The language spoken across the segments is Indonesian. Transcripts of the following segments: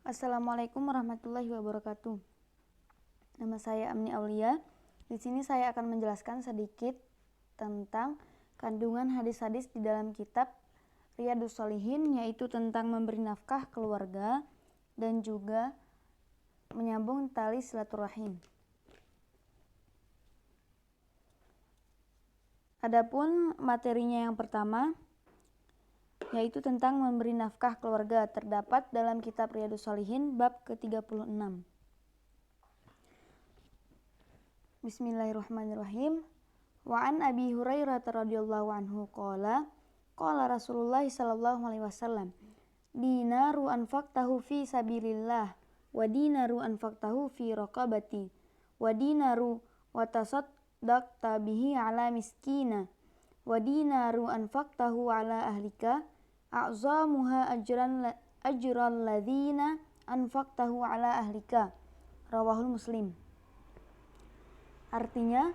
Assalamualaikum warahmatullahi wabarakatuh. Nama saya Amni Aulia. Di sini saya akan menjelaskan sedikit tentang kandungan hadis-hadis di dalam kitab Riyadhus Shalihin, yaitu tentang memberi nafkah keluarga dan juga menyambung tali silaturahim. Adapun materinya yang pertama, yaitu tentang memberi nafkah keluarga, terdapat dalam kitab Riyadhus Shalihin bab ke-36. Bismillahirrahmanirrahim. Wa an Abi Hurairah radhiyallahu anhu qala Rasulullah sallallahu alaihi wasallam, dinaru anfaqtahu fi sabilillah wa dinaru anfaqtahu fi raqabati wa dinaru wa tasaddaqta bihi ala miskina wa dinaru anfaqtahu ala ahlika a'zamuha ajran ladzina anfaqtahu ala ahlika. Rawahul Muslim. Artinya,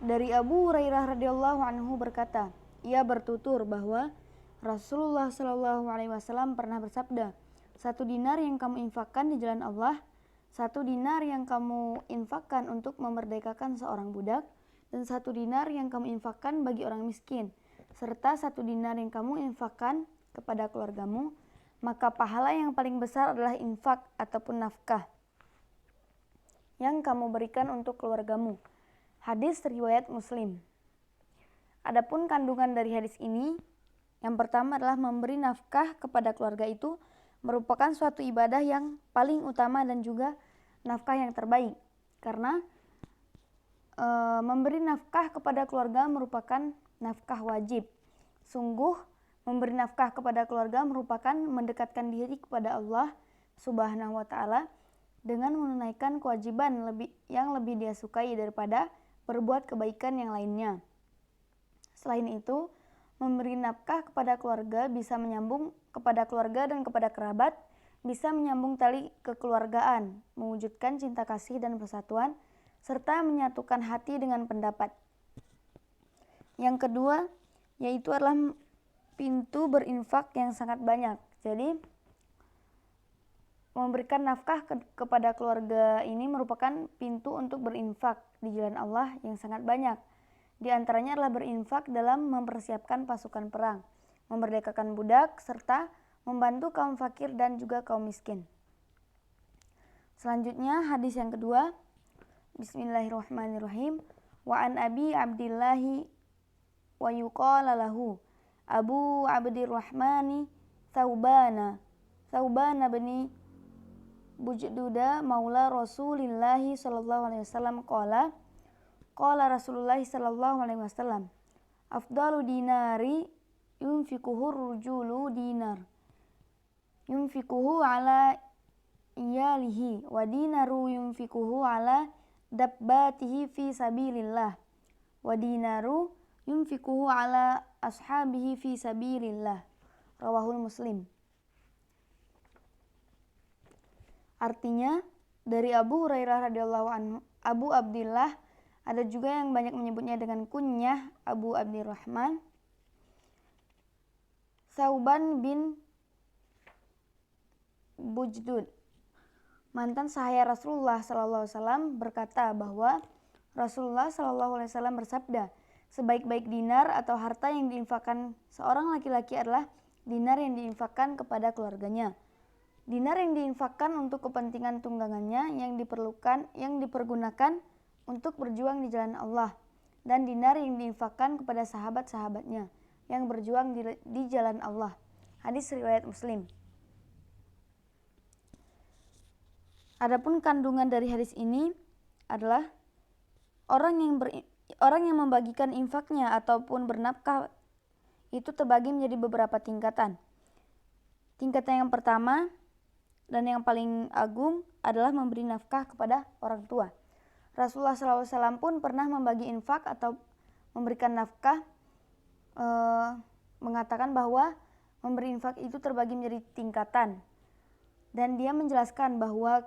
dari Abu Hurairah radhiyallahu anhu berkata, ia bertutur bahwa Rasulullah Shallallahu alaihi wasallam pernah bersabda, 1 dinar yang kamu infakkan di jalan Allah, 1 dinar yang kamu infakkan untuk memerdekakan seorang budak, dan 1 dinar yang kamu infakkan bagi orang miskin, serta 1 dinar yang kamu infakkan kepada keluargamu, maka pahala yang paling besar adalah infak ataupun nafkah yang kamu berikan untuk keluargamu. Hadis riwayat Muslim. Adapun kandungan dari hadis ini, yang pertama adalah memberi nafkah kepada keluarga itu merupakan suatu ibadah yang paling utama dan juga nafkah yang terbaik. Karena memberi nafkah kepada keluarga merupakan nafkah wajib. Sungguh memberi nafkah kepada keluarga merupakan mendekatkan diri kepada Allah Subhanahu wa taala dengan menunaikan kewajiban yang lebih dia sukai daripada berbuat kebaikan yang lainnya. Selain itu, memberi nafkah kepada keluarga bisa menyambung kepada keluarga dan kepada kerabat, bisa menyambung tali kekeluargaan, mewujudkan cinta kasih dan persatuan, serta menyatukan hati dengan pendapat. Yang kedua, yaitu adalah pintu berinfak yang sangat banyak. Jadi, memberikan nafkah kepada keluarga ini merupakan pintu untuk berinfak di jalan Allah yang sangat banyak. Di antaranya adalah berinfak dalam mempersiapkan pasukan perang, memerdekakan budak, serta membantu kaum fakir dan juga kaum miskin. Selanjutnya hadis yang kedua. Bismillahirrahmanirrahim. Wa an Abi Abdillahi wa yuqala lahu Abu Abdirrahmani Thawbana bin Bujduda maula Rasulillahi sallallahu alaihi wasallam qala Rasulullah sallallahu alaihi wasallam, afdalu dinari yunfikuhu rujulu dinar yunfikuhu ala iyalihi wa dinaru yunfikuhu ala dabbatihi fi sabilillah wa dinaru yunfikuhu ala ashabihi fi sabilillah. Rawahul Muslim. Artinya, dari Abu Hurairah radhiyallahu anhu, Abu Abdillah, ada juga yang banyak menyebutnya dengan kunyah Abu Abdirrahman, Thawban bin Bujdud, mantan sahaya Rasulullah sallallahu alaihi wasallam, berkata bahwa Rasulullah sallallahu alaihi wasallam bersabda, sebaik-baik dinar atau harta yang diinfakkan seorang laki-laki adalah dinar yang diinfakkan kepada keluarganya. Dinar yang diinfakkan untuk kepentingan tunggangannya yang dipergunakan untuk berjuang di jalan Allah, dan dinar yang diinfakkan kepada sahabat-sahabatnya yang berjuang di jalan Allah. Hadis riwayat Muslim. Adapun kandungan dari hadis ini adalah orang yang membagikan infaknya ataupun bernafkah itu terbagi menjadi beberapa tingkatan. Tingkatan yang pertama dan yang paling agung adalah memberi nafkah kepada orang tua. Rasulullah SAW pun pernah membagi infak atau memberikan nafkah, mengatakan bahwa memberi infak itu terbagi menjadi tingkatan. Dan dia menjelaskan bahwa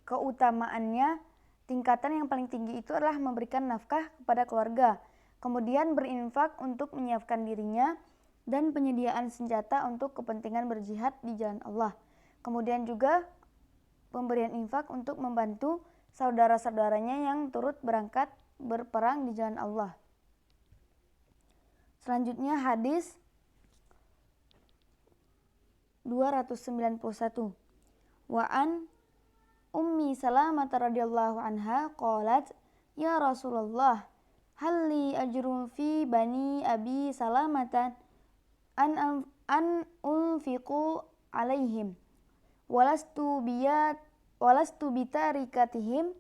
keutamaannya, tingkatan yang paling tinggi itu adalah memberikan nafkah kepada keluarga, kemudian berinfak untuk menyiapkan dirinya, dan penyediaan senjata untuk kepentingan berjihad di jalan Allah. Kemudian juga pemberian infak untuk membantu saudara-saudaranya yang turut berangkat berperang di jalan Allah. Selanjutnya hadis 291. Wa an Ummi Salamah radhiyallahu anha qalat, ya Rasulullah, hal li ajrun fi bani Abi Salamatan an unfiqu alaihim walastu bitarikatihim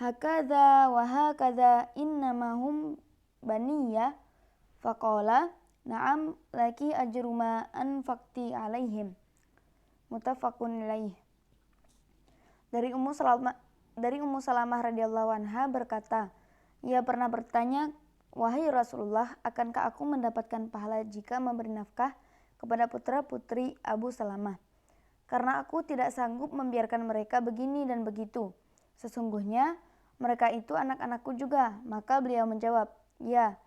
hakadha wa hakadha innamahum baniya. Faqala na'am laki ajru ma anfaqti alaihim. Muttafaqun ilaih. Dari Ummu Salamah radhiyallahu anha berkata, ia pernah bertanya, wahai Rasulullah, akankah aku mendapatkan pahala jika memberi nafkah kepada putra-putri Abu Salamah? Karena aku tidak sanggup membiarkan mereka begini dan begitu. Sesungguhnya mereka itu anak-anakku juga. Maka beliau menjawab, ya,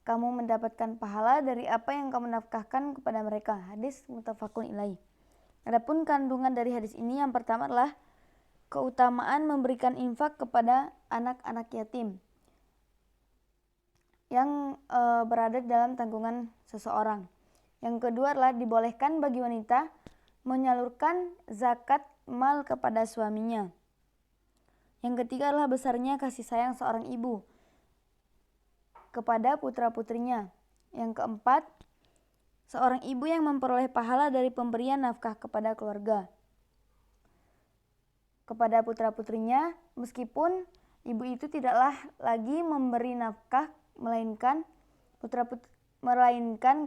kamu mendapatkan pahala dari apa yang kamu nafkahkan kepada mereka. Hadis muttafaqun ilaih. Adapun kandungan dari hadis ini yang pertama adalah keutamaan memberikan infak kepada anak-anak yatim yang berada dalam tanggungan seseorang. Yang kedua adalah dibolehkan bagi wanita menyalurkan zakat mal kepada suaminya. Yang ketiga adalah besarnya kasih sayang seorang ibu kepada putra-putrinya. Yang keempat, seorang ibu yang memperoleh pahala dari pemberian nafkah kepada keluarga, kepada putra-putrinya, meskipun ibu itu tidaklah lagi memberi nafkah melainkan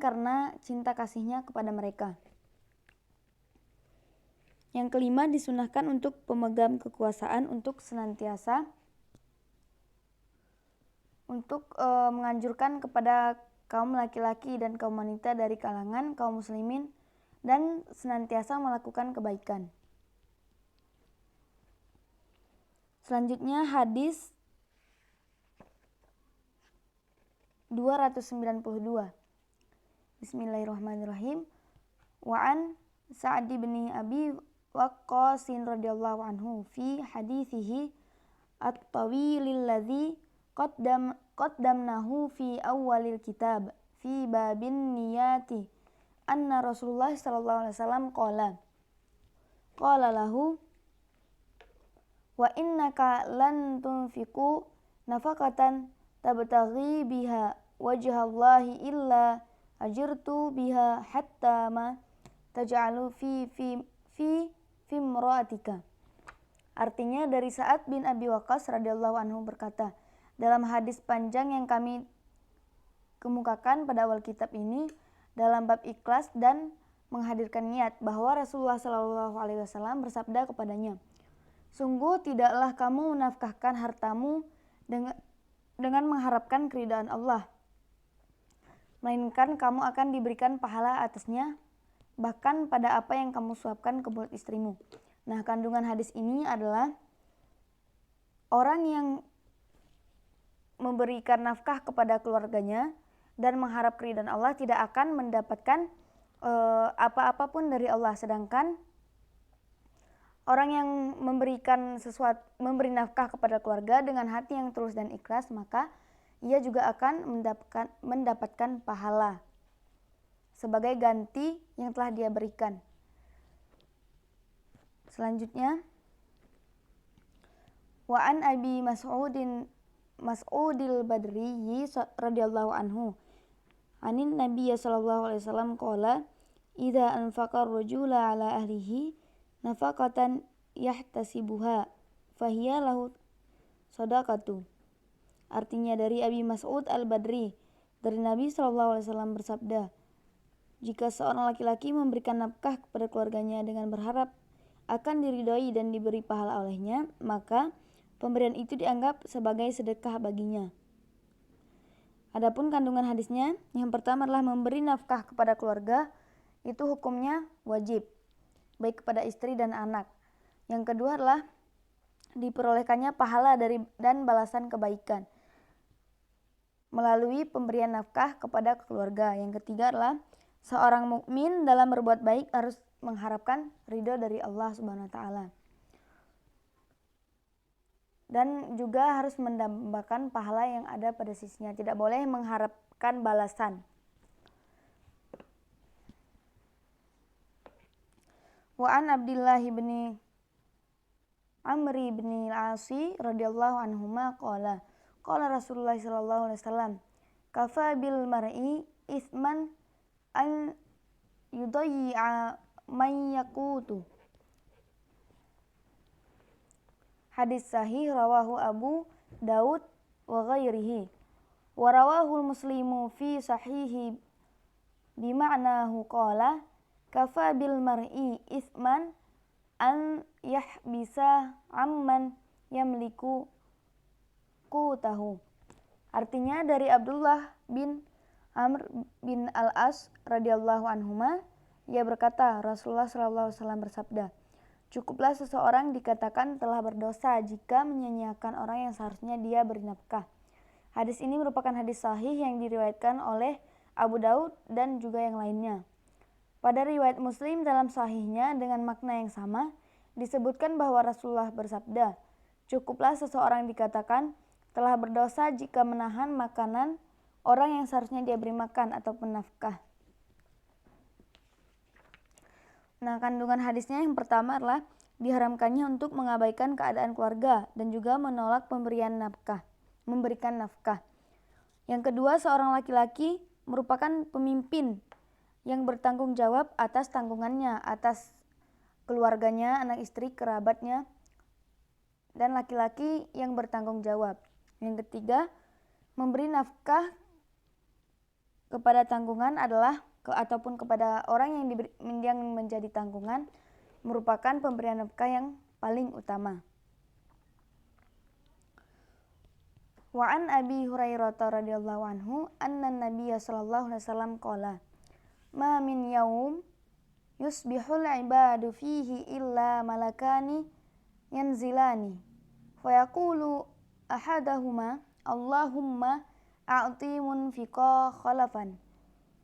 karena cinta kasihnya kepada mereka. Yang kelima, disunahkan untuk pemegang kekuasaan untuk senantiasa menganjurkan kepada kaum laki-laki dan kaum wanita dari kalangan kaum muslimin dan senantiasa melakukan kebaikan. Selanjutnya hadis 292. Bismillahirrahmanirrahim. Wa an Sa'd bin Abi Waqqas radhiyallahu anhu fi hadithihi at-tawilil ladzi qaddamnahu fi awalil kitab fi babin niyati anna Rasulullah sallallahu alaihi wasallam qala lahu wa innaka lan tunfiqu nafaqatan tabtaghi biha wajhallahi illa ajirtu biha hatta ma taj'alu fi imra'atika. Artinya dari Sa'ad bin Abi Waqqas radhiyallahu anhu berkata, dalam hadis panjang yang kami kemukakan pada awal kitab ini dalam bab ikhlas dan menghadirkan niat, bahwa Rasulullah Shallallahu Alaihi Wasallam bersabda kepadanya, sungguh tidaklah kamu menafkahkan hartamu dengan mengharapkan keridhaan Allah, melainkan kamu akan diberikan pahala atasnya, bahkan pada apa yang kamu suapkan ke mulut istrimu. Nah, kandungan hadis ini adalah orang yang memberikan nafkah kepada keluarganya dan mengharap keridhaan Allah tidak akan mendapatkan apa-apapun dari Allah. Sedangkan orang yang memberi nafkah kepada keluarga dengan hati yang tulus dan ikhlas, maka ia juga akan mendapatkan pahala sebagai ganti yang telah dia berikan. Selanjutnya, wa an Abi Mas'udil Badri radhiyallahu anhu anin Nabiy sallallahu alaihi wasallam qala idza anfaqa ar-rajula ala ahlihi nafaqatan yahtasibuha fahiya lahu shadaqatu. Artinya dari Abi Mas'ud Al-Badri dari Nabi sallallahu alaihi wasallam bersabda, jika seorang laki-laki memberikan nafkah kepada keluarganya dengan berharap akan diridhoi dan diberi pahala olehnya, maka pemberian itu dianggap sebagai sedekah baginya. Adapun kandungan hadisnya, yang pertama adalah memberi nafkah kepada keluarga itu hukumnya wajib, baik kepada istri dan anak. Yang kedua adalah diperolehkannya pahala dan balasan kebaikan melalui pemberian nafkah kepada keluarga. Yang ketiga adalah Seorang mukmin dalam berbuat baik harus mengharapkan ridho dari Allah Subhanahu wa taala. Dan juga harus mendambakan pahala yang ada pada sisinya, tidak boleh mengharapkan balasan. Wa an Abdullah bin Amri bin al-Asi radhiyallahu anhuma qala Rasulullah sallallahu alaihi wasallam kafa bil mar'i itsman an yudayya man yaqutu. Hadis sahih rawahu Abu Daud wa ghairihi wa rawahu Muslimu fi sahihi bima'nahu qala kafa bil mar'i itsman an yahbisa amman yamliku qutahu. Artinya dari Abdullah bin Amr bin al-As radhiyallahu anhuma, ia berkata, Rasulullah sallallahu alaihi wasallam bersabda, cukuplah seseorang dikatakan telah berdosa jika menyia-nyiakan orang yang seharusnya dia beri nafkah. Hadis ini merupakan hadis sahih yang diriwayatkan oleh Abu Daud dan juga yang lainnya. Pada riwayat Muslim dalam sahihnya dengan makna yang sama, disebutkan bahwa Rasulullah bersabda, cukuplah seseorang dikatakan telah berdosa jika menahan makanan orang yang seharusnya dia beri makan ataupun nafkah. Nah, kandungan hadisnya yang pertama adalah diharamkannya untuk mengabaikan keadaan keluarga dan juga menolak memberikan nafkah. Yang kedua, seorang laki-laki merupakan pemimpin yang bertanggung jawab atas tanggungannya, atas keluarganya, anak istri, kerabatnya, dan laki-laki yang bertanggung jawab. Yang ketiga, memberi nafkah kepada tanggungan adalah ataupun kepada orang yang menjadi tanggungan merupakan pemberian nafkah yang paling utama. Wa an Abi Hurairah radhiyallahu anhu anna Nabiyya sallallahu alaihi wasallam qala ma min yaum yusbihul ibadu fihi illa malakani yanzilani fa yaqulu ahadahuma Allahumma a'ti munfiqa khalafan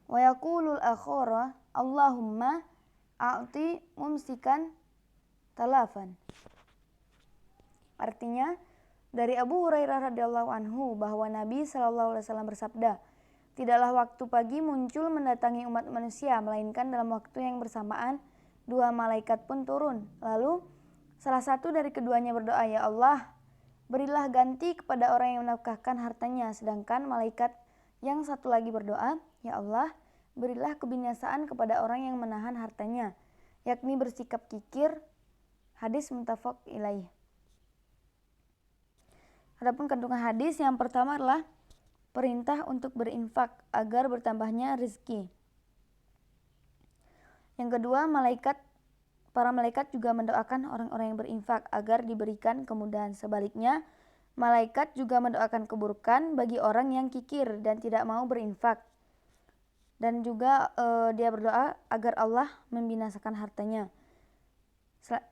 wa yaqulul akhara Allahumma a'ti mumsikan talafan. Artinya dari Abu Hurairah radhiyallahu anhu bahwa Nabi sallallahu alaihi wasallam bersabda, tidaklah waktu pagi muncul mendatangi umat manusia melainkan dalam waktu yang bersamaan dua malaikat pun turun. Lalu salah satu dari keduanya berdoa, ya Allah, berilah ganti kepada orang yang menafkahkan hartanya. Sedangkan malaikat yang satu lagi berdoa, ya Allah, berilah kebinasaan kepada orang yang menahan hartanya, yakni bersikap kikir. Hadis muttafaq ilaih. Adapun kandungan hadis yang pertama adalah perintah untuk berinfak agar bertambahnya rezeki. Yang kedua, para malaikat juga mendoakan orang-orang yang berinfak agar diberikan kemudahan. Sebaliknya, malaikat juga mendoakan keburukan bagi orang yang kikir dan tidak mau berinfak. Dan juga dia berdoa agar Allah membinasakan hartanya.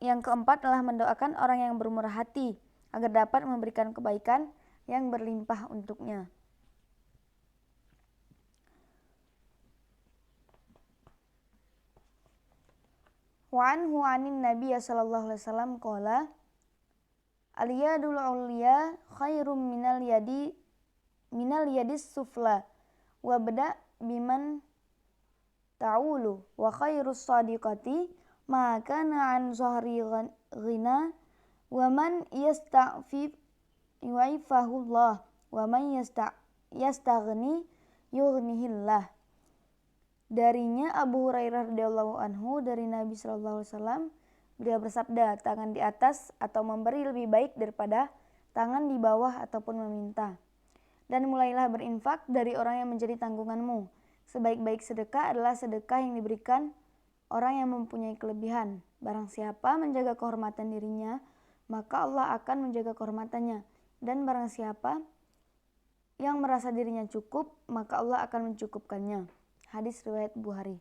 Yang keempat adalah mendoakan orang yang bermurah hati agar dapat memberikan kebaikan yang berlimpah untuknya. Wa anhu anin Nabi sallallahu alaihi wasallam qala al-yadul ulya khairum minal yadis sufla wa bada biman ta'ulu wa khairus sadiqati ma kana an zahri ghina wa man yasta'fif yu'ifahullah wa man yastaghni yughnihillah. Darinya Abu Hurairah radhiyallahu anhu dari Nabi sallallahu alaihi wasallam, beliau bersabda, tangan di atas atau memberi lebih baik daripada tangan di bawah ataupun meminta. Dan mulailah berinfak dari orang yang menjadi tanggunganmu. Sebaik-baik sedekah adalah sedekah yang diberikan orang yang mempunyai kelebihan. Barang siapa menjaga kehormatan dirinya, maka Allah akan menjaga kehormatannya. Dan barang siapa yang merasa dirinya cukup, maka Allah akan mencukupkannya. Hadis riwayat Bukhari.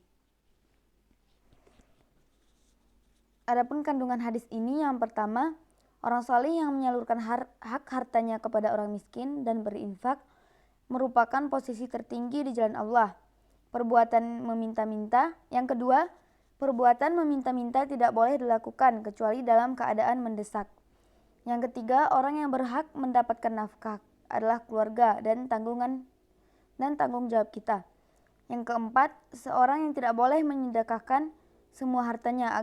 Adapun kandungan hadis ini yang pertama, orang saleh yang menyalurkan hak hartanya kepada orang miskin dan berinfak merupakan posisi tertinggi di jalan Allah. perbuatan meminta-minta. Yang kedua, perbuatan meminta-minta tidak boleh dilakukan kecuali dalam keadaan mendesak. Yang ketiga, orang yang berhak mendapatkan nafkah adalah keluarga dan tanggung jawab kita. Yang keempat, seorang yang tidak boleh menyedekahkan semua hartanya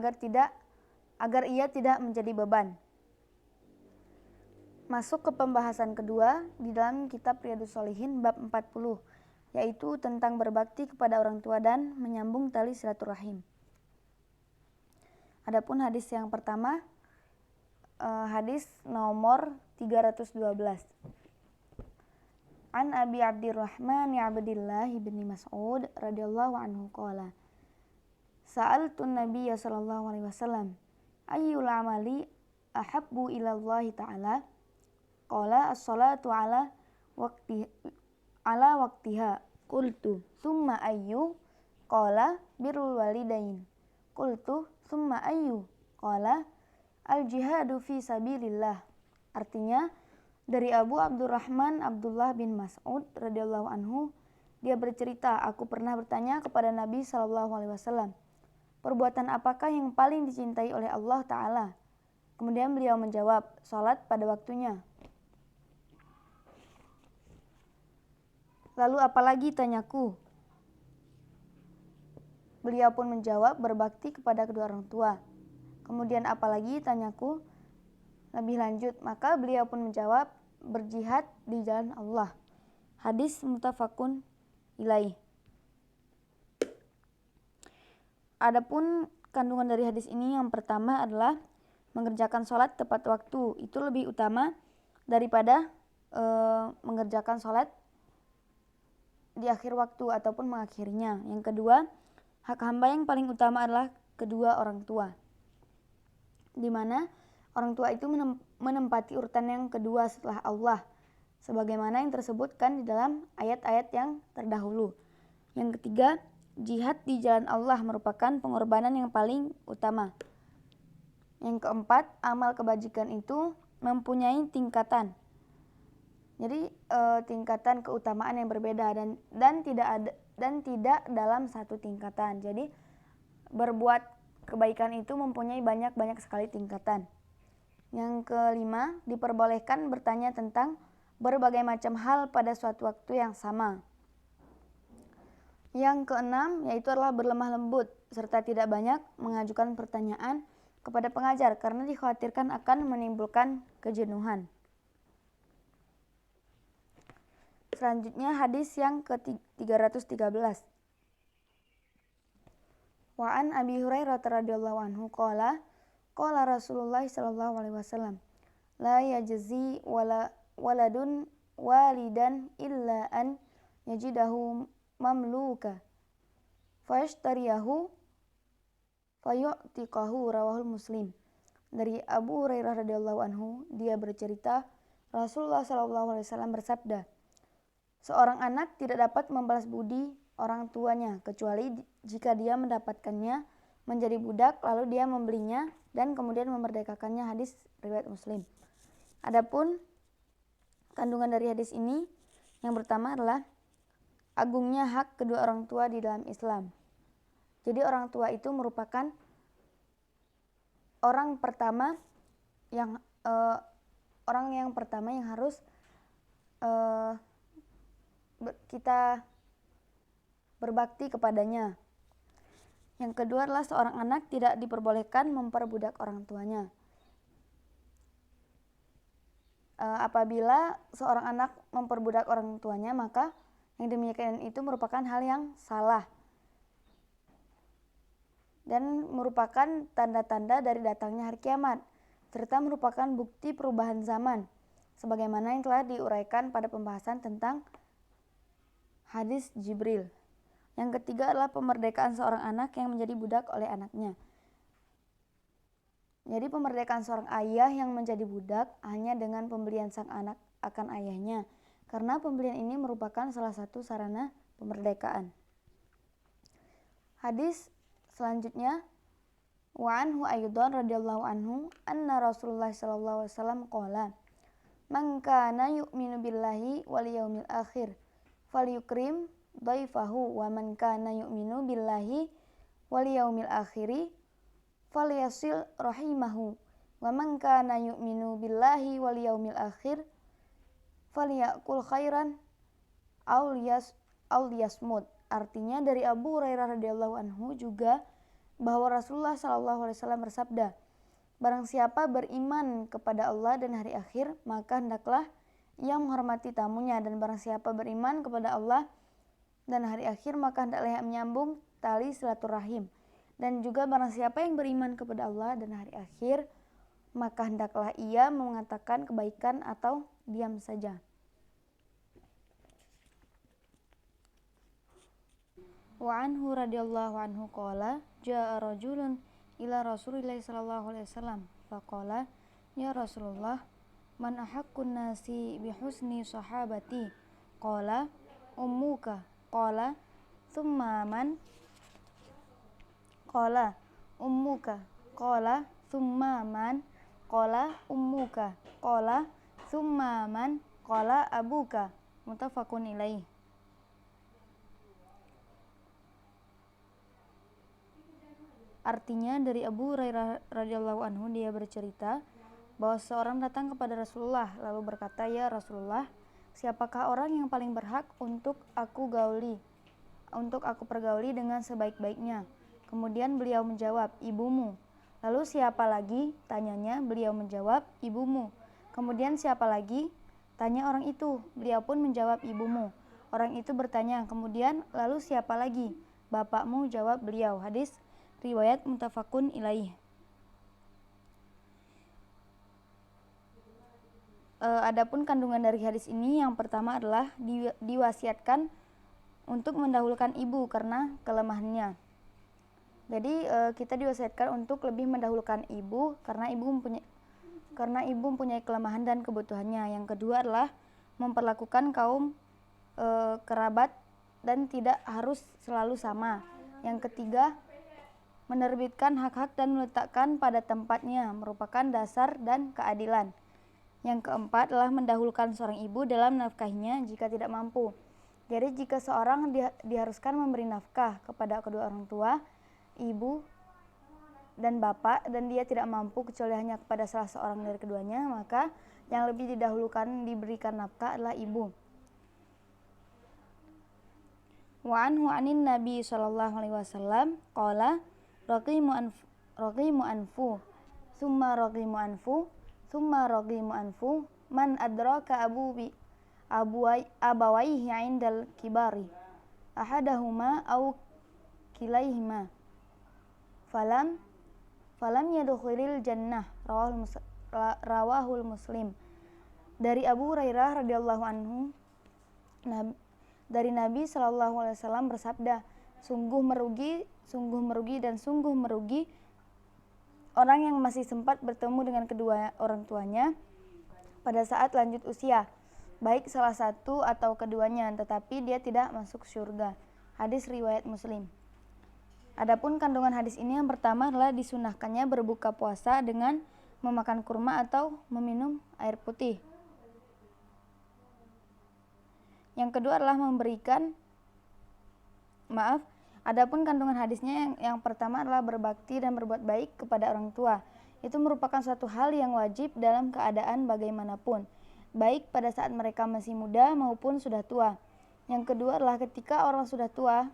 agar ia tidak menjadi beban. Masuk ke pembahasan kedua di dalam kitab Riyadhus Shalihin bab 40, yaitu tentang berbakti kepada orang tua dan menyambung tali silaturahim. Adapun hadis yang pertama, hadis nomor 312. An Abi Abdirrahman Abdillah bin Mas'ud radhiyallahu anhu qala Sa'altun Nabiyya sallallahu alaihi wasallam ayyul amali ahabbu ila Allah ta'ala qala as-salatu ala waqtiha qultu thumma ayyu qala birrul walidain qultu thumma ayyu qala al-jihadu fi sabilillah. Artinya dari Abu Abdurrahman Abdullah bin Mas'ud radhiyallahu anhu, dia bercerita, aku pernah bertanya kepada Nabi sallallahu alaihi wasallam, perbuatan apakah yang paling dicintai oleh Allah Ta'ala? Kemudian beliau menjawab, salat pada waktunya. Lalu apalagi, tanyaku. Beliau pun menjawab, berbakti kepada kedua orang tua. Kemudian apalagi, tanyaku. Lebih lanjut, maka beliau pun menjawab, berjihad di jalan Allah. Hadis muttafaqun ilaih. Adapun kandungan dari hadis ini, yang pertama adalah mengerjakan sholat tepat waktu. Itu lebih utama daripada mengerjakan sholat di akhir waktu ataupun mengakhirinya. Yang kedua, hak hamba yang paling utama adalah kedua orang tua, di mana orang tua itu menempati urutan yang kedua setelah Allah, sebagaimana yang tersebutkan di dalam ayat-ayat yang terdahulu. Yang ketiga, jihad di jalan Allah merupakan pengorbanan yang paling utama. Yang keempat, amal kebajikan itu mempunyai tingkatan. Jadi tingkatan keutamaan yang berbeda dan tidak dalam satu tingkatan. Jadi berbuat kebaikan itu mempunyai banyak sekali tingkatan. Yang kelima, diperbolehkan bertanya tentang berbagai macam hal pada suatu waktu yang sama. Yang keenam, yaitu adalah berlemah lembut serta tidak banyak mengajukan pertanyaan kepada pengajar karena dikhawatirkan akan menimbulkan kejenuhan. Selanjutnya hadis yang ke-313. Wa an Abi Hurairah radhiyallahu anhu qala Rasulullah sallallahu alaihi wasallam la yajzi waladun walidan illa an yajidahu mamluka fayashtariyahu fayu'tiqahu, rawahul Muslim. Dari Abu Hurairah radhiyallahu anhu, dia bercerita, Rasulullah sallallahu alaihi wasallam bersabda, seorang anak tidak dapat membalas budi orang tuanya kecuali jika dia mendapatkannya menjadi budak lalu dia membelinya dan kemudian memerdekakannya. Hadis riwayat Muslim. Adapun kandungan dari hadis ini, yang pertama adalah agungnya hak kedua orang tua di dalam Islam. Jadi orang tua itu merupakan orang yang pertama yang harus kita berbakti kepadanya. Yang kedua adalah seorang anak tidak diperbolehkan memperbudak orang tuanya. Apabila seorang anak memperbudak orang tuanya, maka yang demikian itu merupakan hal yang salah dan merupakan tanda-tanda dari datangnya hari kiamat, serta merupakan bukti perubahan zaman, sebagaimana yang telah diuraikan pada pembahasan tentang hadis Jibril. Yang ketiga adalah pemerdekaan seorang anak yang menjadi budak oleh anaknya. Jadi pemerdekaan seorang ayah yang menjadi budak hanya dengan pembelian sang anak akan ayahnya, karena pembelian ini merupakan salah satu sarana pemerdekaan. Hadis selanjutnya, wa anhu ayyudan radhiyallahu anhu anna Rasulullah sallallahu alaihi wasallam qala man kana yu'minu billahi wal yaumil akhir falyukrim dhaifahu wa man kana yu'minu billahi wal yaumil akhiri falyasil rahimahu wa man kana yu'minu billahi wal yaumil akhir falyakul khairan aw liyasmut. Artinya dari Abu Hurairah radhiyallahu anhu juga bahwa Rasulullah sallallahu alaihi wasallam bersabda, barang siapa beriman kepada Allah dan hari akhir, maka hendaklah ia menghormati tamunya, dan barang siapa beriman kepada Allah dan hari akhir, maka hendaklah ia menyambung tali silaturahim. Dan juga barang siapa yang beriman kepada Allah dan hari akhir, maka hendaklah ia mengatakan kebaikan atau diam saja. Wa anhu radhiyallahu anhu qala jaa rajulun ila Rasulillah sallallahu alaihi wasallam faqala ya Rasulullah man ahaqqun nasi bi husni sahabati qala ummuka qala thumma man qala ummuka qala thumma man qala ummuka qala thumma man qala abuka muttafaqun ilaih. Artinya dari Abu Hurairah radhiyallahu anhu, dia bercerita bahwa seorang datang kepada Rasulullah lalu berkata, ya Rasulullah, siapakah orang yang paling berhak untuk aku pergauli dengan sebaik-baiknya? Kemudian beliau menjawab, ibumu. Lalu siapa lagi? Tanyanya. Beliau menjawab, ibumu. Kemudian siapa lagi? Tanya orang itu. Beliau pun menjawab, ibumu. Orang itu bertanya, kemudian lalu siapa lagi? Bapakmu, jawab beliau. Hadis riwayat muttafaqun ilaih. Adapun kandungan dari hadis ini, yang pertama adalah diwasiatkan untuk mendahulukan ibu karena kelemahannya. Jadi kita diwasiatkan untuk lebih mendahulukan ibu karena ibu mempunyai kelemahan dan kebutuhannya. Yang kedua adalah memperlakukan kaum kerabat dan tidak harus selalu sama. Yang ketiga, menerbitkan hak-hak dan meletakkan pada tempatnya merupakan dasar dan keadilan. Yang keempat adalah mendahulukan seorang ibu dalam nafkahinya jika tidak mampu. Jadi jika seorang diharuskan memberi nafkah kepada kedua orang tua, ibu dan bapak, dan dia tidak mampu kecuali hanya kepada salah seorang dari keduanya, maka yang lebih didahulukan diberikan nafkah adalah ibu. Wa anhu anin Nabi sallallahu alaihi wasallam qala raqimu anfu thumma raqimu anfu thumma raqimu anfu man adraka abawaihi 'indal kibari ahadahuma aw kilaihima falam yadkhulil jannah rawahul Muslim. Dari Abu Hurairah radhiyallahu anhu, dari Nabi sallallahu alaihi wasallam bersabda, sungguh merugi dan sungguh merugi orang yang masih sempat bertemu dengan kedua orang tuanya pada saat lanjut usia, baik salah satu atau keduanya, tetapi dia tidak masuk surga. Hadis riwayat Muslim. Adapun kandungan hadis ini, yang pertama adalah disunahkannya berbuka puasa dengan memakan kurma atau meminum air putih. Yang kedua adalah adapun kandungan hadisnya, yang pertama adalah berbakti dan berbuat baik kepada orang tua. Itu merupakan suatu hal yang wajib dalam keadaan bagaimanapun, baik pada saat mereka masih muda maupun sudah tua. Yang kedua adalah ketika orang sudah tua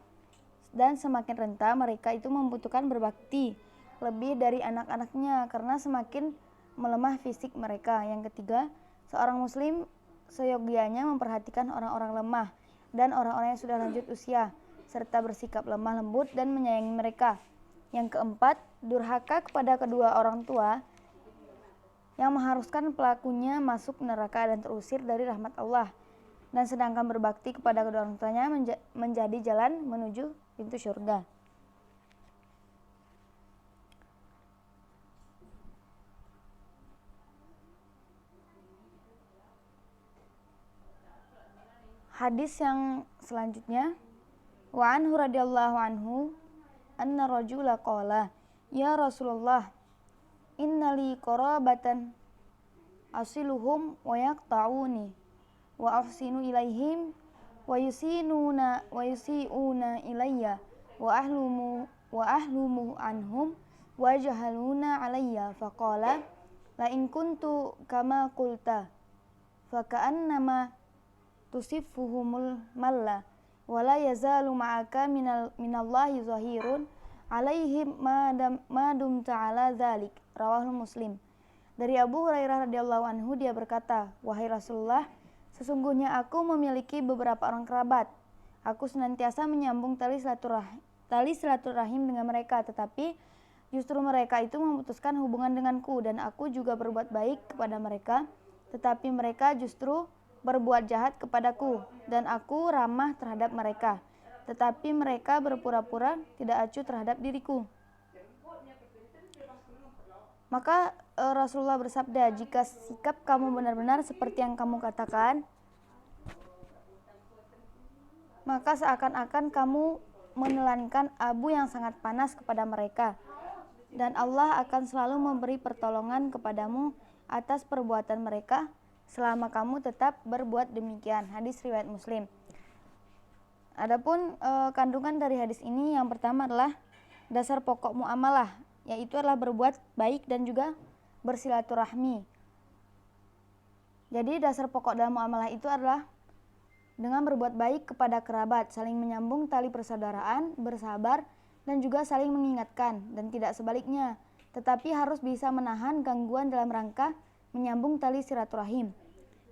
dan semakin renta, mereka itu membutuhkan berbakti lebih dari anak-anaknya karena semakin melemah fisik mereka. Yang ketiga, seorang muslim seyogianya memperhatikan orang-orang lemah dan orang-orang yang sudah lanjut usia, serta bersikap lemah lembut dan menyayangi mereka. Yang keempat, durhaka kepada kedua orang tua yang mengharuskan pelakunya masuk neraka dan terusir dari rahmat Allah. Dan sedangkan berbakti kepada kedua orang tuanya menjadi jalan menuju pintu surga. Hadis yang selanjutnya, wa anhu radhiyallahu anhu anna rajula qala ya Rasulullah innali qarabatan asiluhum wa yaqta'uni wa ahsinu ilaihim wa yusi'una ilayya wa ahlumu anhum wa jahaluna alayya faqala la in kuntu kama qulta faka'annama tusifuhumul malla wala yazalu ma'aka minallahi zahirun alaihim ma dumta ala dzalik. Rawahul Muslim. Dari Abu Hurairah radhiyallahu anhu, dia berkata, wahai Rasulullah, sesungguhnya aku memiliki beberapa orang kerabat. Aku senantiasa menyambung tali silaturahim dengan mereka, tetapi justru mereka itu memutuskan hubungan denganku, dan aku juga berbuat baik kepada mereka, tetapi mereka justru berbuat jahat kepadaku, dan aku ramah terhadap mereka, tetapi mereka berpura-pura tidak acuh terhadap diriku. Maka Rasulullah bersabda, jika sikap kamu benar-benar seperti yang kamu katakan, maka seakan-akan kamu menelankan abu yang sangat panas kepada mereka, dan Allah akan selalu memberi pertolongan kepadamu atas perbuatan mereka selama kamu tetap berbuat demikian. Hadis riwayat Muslim. Adapun kandungan dari hadis ini, yang pertama adalah dasar pokok muamalah, yaitu adalah berbuat baik dan juga bersilaturahmi. Jadi dasar pokok dalam muamalah itu adalah dengan berbuat baik kepada kerabat, saling menyambung tali persaudaraan, bersabar, dan juga saling mengingatkan, dan tidak sebaliknya, tetapi harus bisa menahan gangguan dalam rangka menyambung tali silaturahim.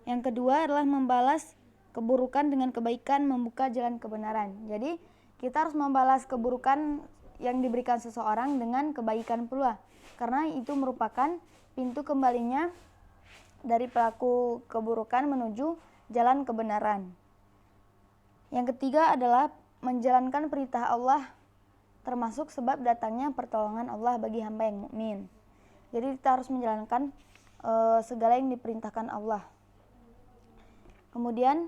Yang kedua adalah membalas keburukan dengan kebaikan, membuka jalan kebenaran. Jadi kita harus membalas keburukan yang diberikan seseorang dengan kebaikan pula, karena itu merupakan pintu kembalinya dari pelaku keburukan menuju jalan kebenaran. Yang ketiga adalah menjalankan perintah Allah, termasuk sebab datangnya pertolongan Allah bagi hamba yang mukmin. Jadi kita harus menjalankan segala yang diperintahkan Allah. Kemudian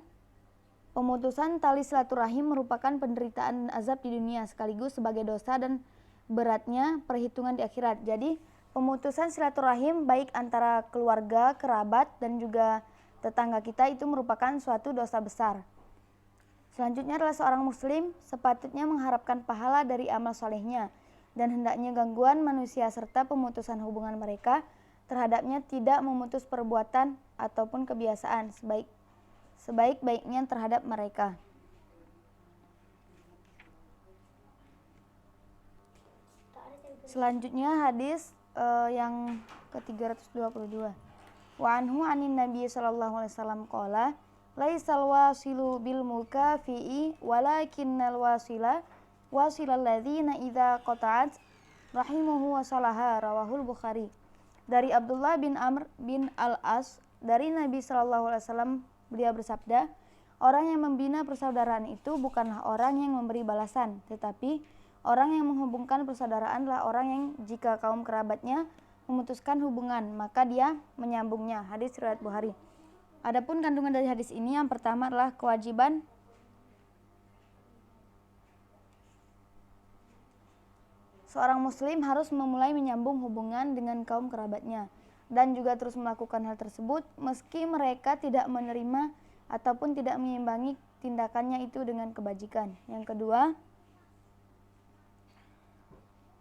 pemutusan tali silaturahim merupakan penderitaan dan azab di dunia, sekaligus sebagai dosa dan beratnya perhitungan di akhirat. Jadi pemutusan silaturahim baik antara keluarga, kerabat, dan juga tetangga kita itu merupakan suatu dosa besar. Selanjutnya adalah seorang muslim sepatutnya mengharapkan pahala dari amal solehnya, dan hendaknya gangguan manusia serta pemutusan hubungan mereka terhadapnya tidak memutus perbuatan ataupun kebiasaan sebaik-baiknya terhadap mereka. Selanjutnya hadis yang ke-322. Wa anhu anin Nabi sallallahu alaihi wasallam qala laisal wasilu bil mukafi'i walakinnal wasilal ladzina idza qata'at rahimuhu wa salaha. Rawahul Bukhari. Dari Abdullah bin Amr bin Al-As, dari Nabi sallallahu alaihi wasallam, beliau bersabda, orang yang membina persaudaraan itu bukanlah orang yang memberi balasan, tetapi orang yang menghubungkan persaudaraan adalah orang yang jika kaum kerabatnya memutuskan hubungan, maka dia menyambungnya. Hadis riwayat Bukhari. Adapun kandungan dari hadis ini, yang pertama adalah kewajiban seorang muslim harus memulai menyambung hubungan dengan kaum kerabatnya, dan juga terus melakukan hal tersebut meski mereka tidak menerima ataupun tidak mengimbangi tindakannya itu dengan kebajikan. Yang kedua,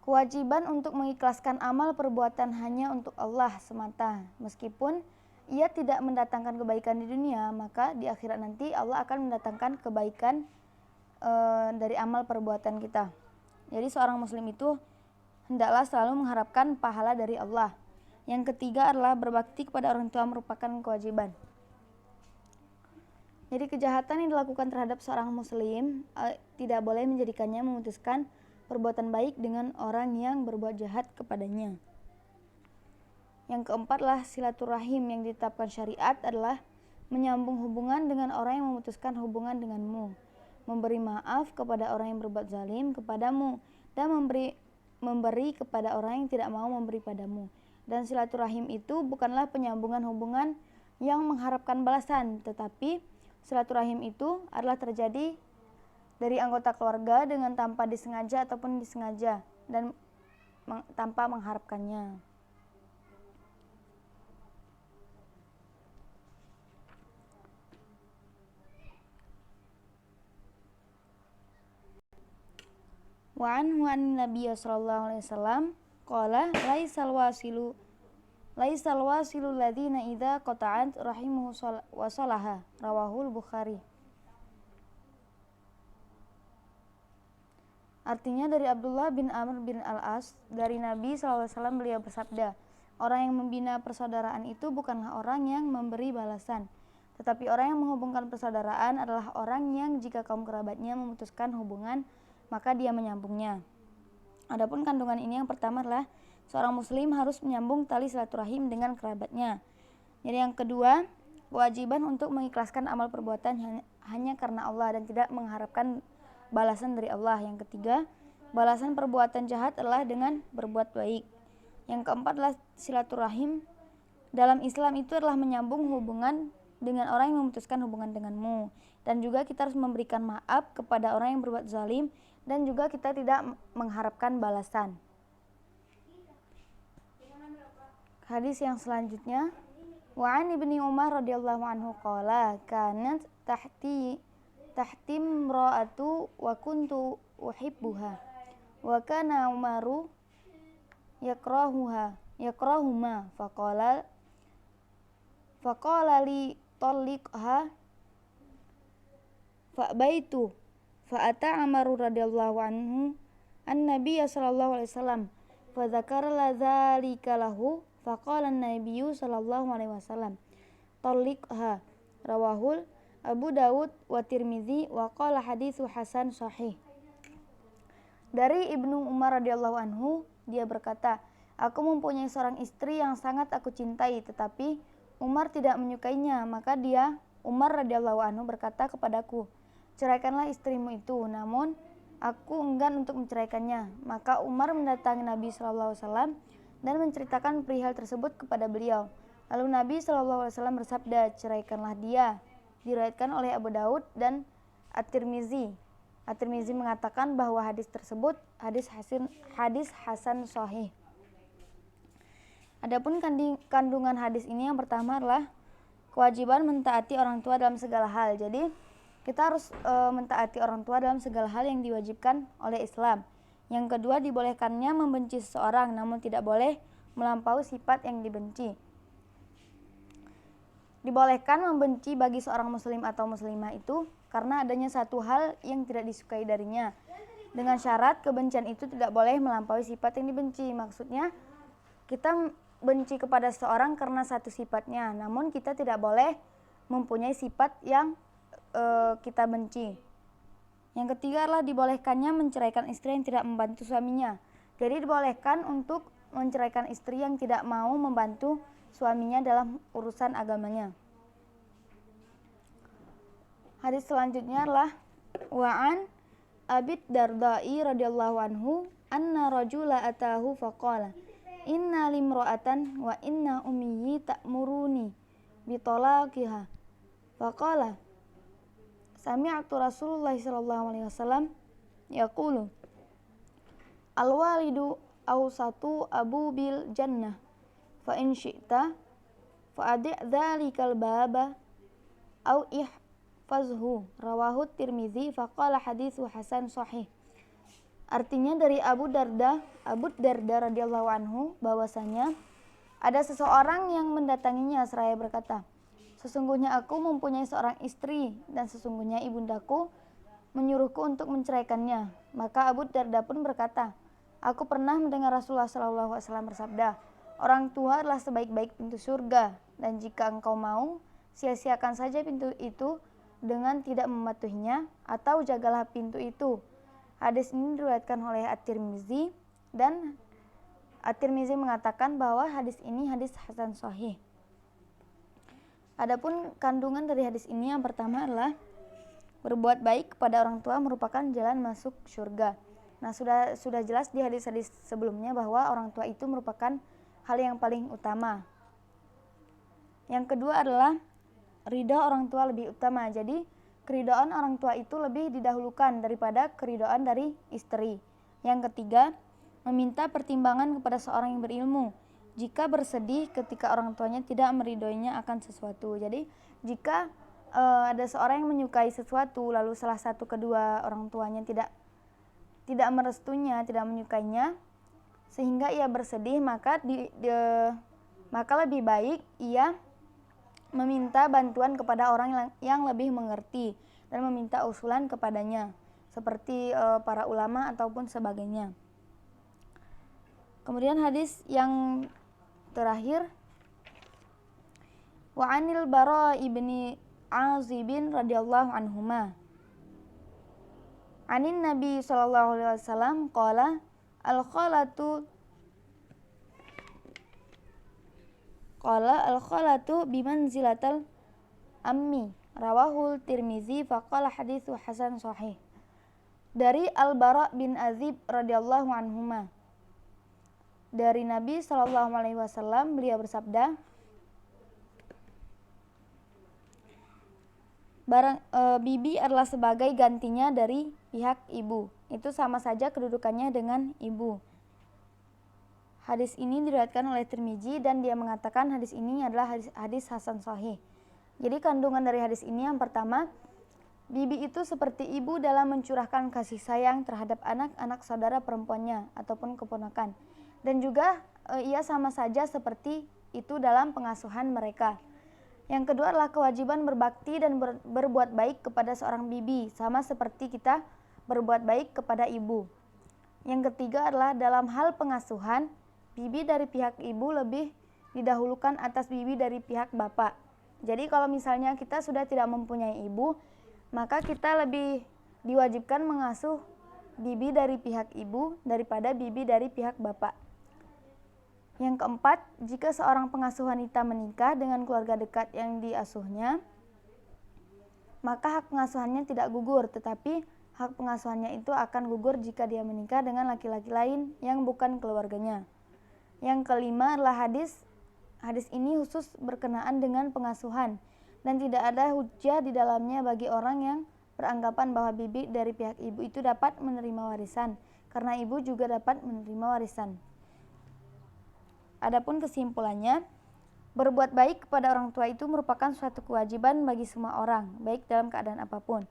kewajiban untuk mengikhlaskan amal perbuatan hanya untuk Allah semata. Meskipun ia tidak mendatangkan kebaikan di dunia, maka di akhirat nanti Allah akan mendatangkan kebaikan dari amal perbuatan kita. Jadi seorang muslim itu hendaklah selalu mengharapkan pahala dari Allah. Yang ketiga adalah berbakti kepada orang tua merupakan kewajiban. Jadi kejahatan yang dilakukan terhadap seorang muslim tidak boleh menjadikannya memutuskan perbuatan baik dengan orang yang berbuat jahat kepadanya. Yang keempat adalah silaturahim yang ditetapkan syariat adalah menyambung hubungan dengan orang yang memutuskan hubungan denganmu, memberi maaf kepada orang yang berbuat zalim kepadamu, dan memberi kepada orang yang tidak mau memberi padamu. Dan silaturahim itu bukanlah penyambungan hubungan yang mengharapkan balasan, tetapi silaturahim itu adalah terjadi dari anggota keluarga dengan tanpa disengaja ataupun disengaja dan tanpa mengharapkannya. Wa anhu an Nabiy sallallahu alaihi wasallam qala laisal wasilu ladzina idza qata'at rahimuhu wa salaha rawahul Bukhari. Artinya dari Abdullah bin Amr bin Al-As dari Nabi SAW beliau bersabda, orang yang membina persaudaraan itu bukanlah orang yang memberi balasan, tetapi orang yang menghubungkan persaudaraan adalah orang yang jika kaum kerabatnya memutuskan hubungan, maka dia menyambungnya. Adapun kandungan ini yang pertama adalah seorang muslim harus menyambung tali silaturahim dengan kerabatnya. Jadi yang kedua, kewajiban untuk mengikhlaskan amal perbuatan hanya karena Allah dan tidak mengharapkan balasan dari Allah. Yang ketiga, balasan perbuatan jahat adalah dengan berbuat baik. Yang keempat adalah silaturahim. Dalam Islam itu adalah menyambung hubungan dengan orang yang memutuskan hubungan denganmu. Dan juga kita harus memberikan maaf kepada orang yang berbuat zalim dan juga kita tidak mengharapkan balasan. Hadis yang selanjutnya, wa an Ibnu Umar radhiyallahu anhu qala kanat tahti imra'atu wa kuntu uhibbuha wa kana Umaru yakrahuma faqala li talliqha fa baitu fa ata Umaru radhiyallahu anhu an-nabiy sallallahu alaihi wasallam fa dzakara dzalika lahu faqala an-nabiy sallallahu alaihi wasallam talliqha rawahul Abu Dawud wa Tirmizi wa qala haditsu hasan sahih. Dari Ibnu Umar radhiyallahu anhu, dia berkata, aku mempunyai seorang istri yang sangat aku cintai, tetapi Umar tidak menyukainya. Maka Umar radhiyallahu anhu berkata kepadaku, ceraikanlah istrimu itu. Namun aku enggan untuk menceraikannya. Maka Umar mendatangi Nabi sallallahu alaihi wasallam dan menceritakan perihal tersebut kepada beliau. Lalu Nabi sallallahu alaihi wasallam bersabda, ceraikanlah dia. Diriwayatkan oleh Abu Daud dan At-Tirmizi. At-Tirmizi mengatakan bahwa hadis tersebut hadis hasan sahih. Adapun kandungan hadis ini yang pertama adalah kewajiban mentaati orang tua dalam segala hal. Jadi kita harus mentaati orang tua dalam segala hal yang diwajibkan oleh Islam. Yang kedua, dibolehkannya membenci seseorang namun tidak boleh melampaui sifat yang dibenci. Dibolehkan membenci bagi seorang muslim atau muslimah itu karena adanya satu hal yang tidak disukai darinya. Dengan syarat kebencian itu tidak boleh melampaui sifat yang dibenci. Maksudnya kita benci kepada seseorang karena satu sifatnya, namun kita tidak boleh mempunyai sifat yang kita benci. Yang ketiga adalah dibolehkannya menceraikan istri yang tidak membantu suaminya. Jadi dibolehkan untuk menceraikan istri yang tidak mau membantu suaminya dalam urusan agamanya. Hadis selanjutnya adalah wa'an Abi Darda'i radhiyallahu anhu anna rajula atahu faqala inna limra'atan wa inna ummi ta'muruni bitalaqiha faqala sami'tu Rasulullah sallallahu alaihi wasallam yaqulu al-walidu awsatu abu bil jannah fa in syi'ta fa adi' dzalikal baba au ihfazhu rawahu Tirmizi faqala haditsu hasan sahih. Artinya dari Abu Darda radhiyallahu anhu bahwasanya ada seseorang yang mendatanginya seraya berkata, sesungguhnya aku mempunyai seorang istri dan sesungguhnya ibundaku menyuruhku untuk menceraikannya. Maka Abu Darda pun berkata, aku pernah mendengar Rasulullah SAW bersabda, orang tua adalah sebaik-baik pintu surga, dan jika engkau mau, sia-siakan saja pintu itu dengan tidak mematuhinya, atau jagalah pintu itu. Hadis ini diriwayatkan oleh At-Tirmizi, dan At-Tirmizi mengatakan bahwa hadis ini hadis hasan sahih. Adapun kandungan dari hadis ini yang pertama adalah berbuat baik kepada orang tua merupakan jalan masuk surga. Nah, sudah jelas di hadis-hadis sebelumnya bahwa orang tua itu merupakan hal yang paling utama. Yang kedua adalah ridha orang tua lebih utama. Jadi keridhaan orang tua itu lebih didahulukan daripada keridhaan dari istri. Yang ketiga, meminta pertimbangan kepada seorang yang berilmu jika bersedih ketika orang tuanya tidak meridhoinya akan sesuatu. Jadi jika ada seorang yang menyukai sesuatu lalu salah satu kedua orang tuanya tidak tidak merestuinya, tidak menyukainya, sehingga ia bersedih, maka lebih baik ia meminta bantuan kepada orang yang lebih mengerti dan meminta usulan kepadanya, seperti para ulama ataupun sebagainya. Kemudian hadis yang terakhir, wa anil Bara ibni Azibin radhiyallahu anhuma anin Nabi sallallahu alaihi wasallam qala al-khalatu bimanzilatal ammi rawahul Tirmizi faqala haditsu hasan sahih. Dari Al-Bara bin Azib radhiyallahu anhuma, dari Nabi sallallahu alaihi wasallam, beliau bersabda, bibi adalah sebagai gantinya dari pihak ibu. Itu sama saja kedudukannya dengan ibu. Hadis ini diriwayatkan oleh Tirmizi dan dia mengatakan hadis ini adalah hadis hasan sahih. Jadi kandungan dari hadis ini yang pertama, bibi itu seperti ibu dalam mencurahkan kasih sayang terhadap anak-anak saudara perempuannya ataupun keponakan. Dan juga ia sama saja seperti itu dalam pengasuhan mereka. Yang kedua adalah kewajiban berbakti dan berbuat baik kepada seorang bibi, sama seperti kita berbuat baik kepada ibu. Yang ketiga adalah dalam hal pengasuhan, bibi dari pihak ibu lebih didahulukan atas bibi dari pihak bapak. Jadi kalau misalnya kita sudah tidak mempunyai ibu, maka kita lebih diwajibkan mengasuh bibi dari pihak ibu daripada bibi dari pihak bapak. Yang keempat, jika seorang pengasuh wanita menikah dengan keluarga dekat yang diasuhnya, maka hak pengasuhannya tidak gugur, tetapi hak pengasuhannya itu akan gugur jika dia menikah dengan laki-laki lain yang bukan keluarganya. Yang kelima adalah hadis ini khusus berkenaan dengan pengasuhan dan tidak ada hujjah di dalamnya bagi orang yang beranggapan bahwa bibi dari pihak ibu itu dapat menerima warisan, karena ibu juga dapat menerima warisan. Adapun kesimpulannya, berbuat baik kepada orang tua itu merupakan suatu kewajiban bagi semua orang, baik dalam keadaan apapun.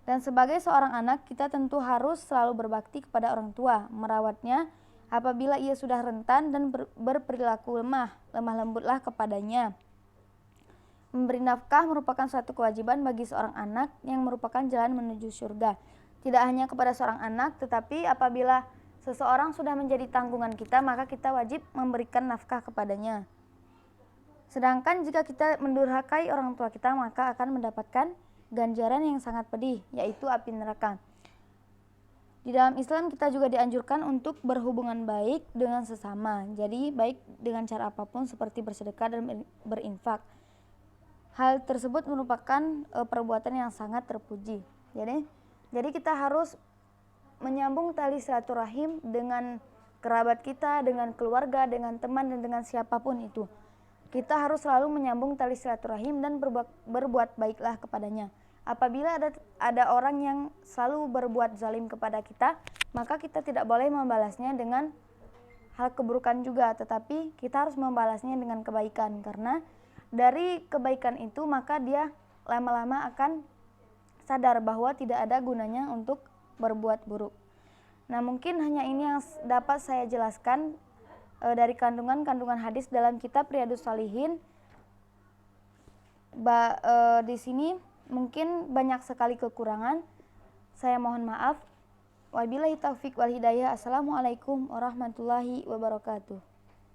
Dan sebagai seorang anak, kita tentu harus selalu berbakti kepada orang tua, merawatnya apabila ia sudah rentan dan berperilaku lemah lembutlah kepadanya. Memberi nafkah merupakan suatu kewajiban bagi seorang anak yang merupakan jalan menuju surga. Tidak hanya kepada seorang anak, tetapi apabila seseorang sudah menjadi tanggungan kita, maka kita wajib memberikan nafkah kepadanya. Sedangkan jika kita mendurhakai orang tua kita, maka akan mendapatkan ganjaran yang sangat pedih, yaitu api neraka. Di dalam Islam kita juga dianjurkan untuk berhubungan baik dengan sesama. Jadi baik dengan cara apapun seperti bersedekah dan berinfak. Hal tersebut merupakan perbuatan yang sangat terpuji. Jadi kita harus menyambung tali silaturahim dengan kerabat kita, dengan keluarga, dengan teman, dan dengan siapapun itu. Kita harus selalu menyambung tali silaturahim dan berbuat baiklah kepadanya. Apabila ada orang yang selalu berbuat zalim kepada kita, maka kita tidak boleh membalasnya dengan hal keburukan juga, tetapi kita harus membalasnya dengan kebaikan, karena dari kebaikan itu maka dia lama-lama akan sadar bahwa tidak ada gunanya untuk berbuat buruk. Nah, mungkin hanya ini yang dapat saya jelaskan dari kandungan hadis dalam kitab Riyadhus Shalihin. Di sini mungkin banyak sekali kekurangan. Saya mohon maaf. Wabillahi taufiq wal hidayah. Assalamualaikum warahmatullahi wabarakatuh.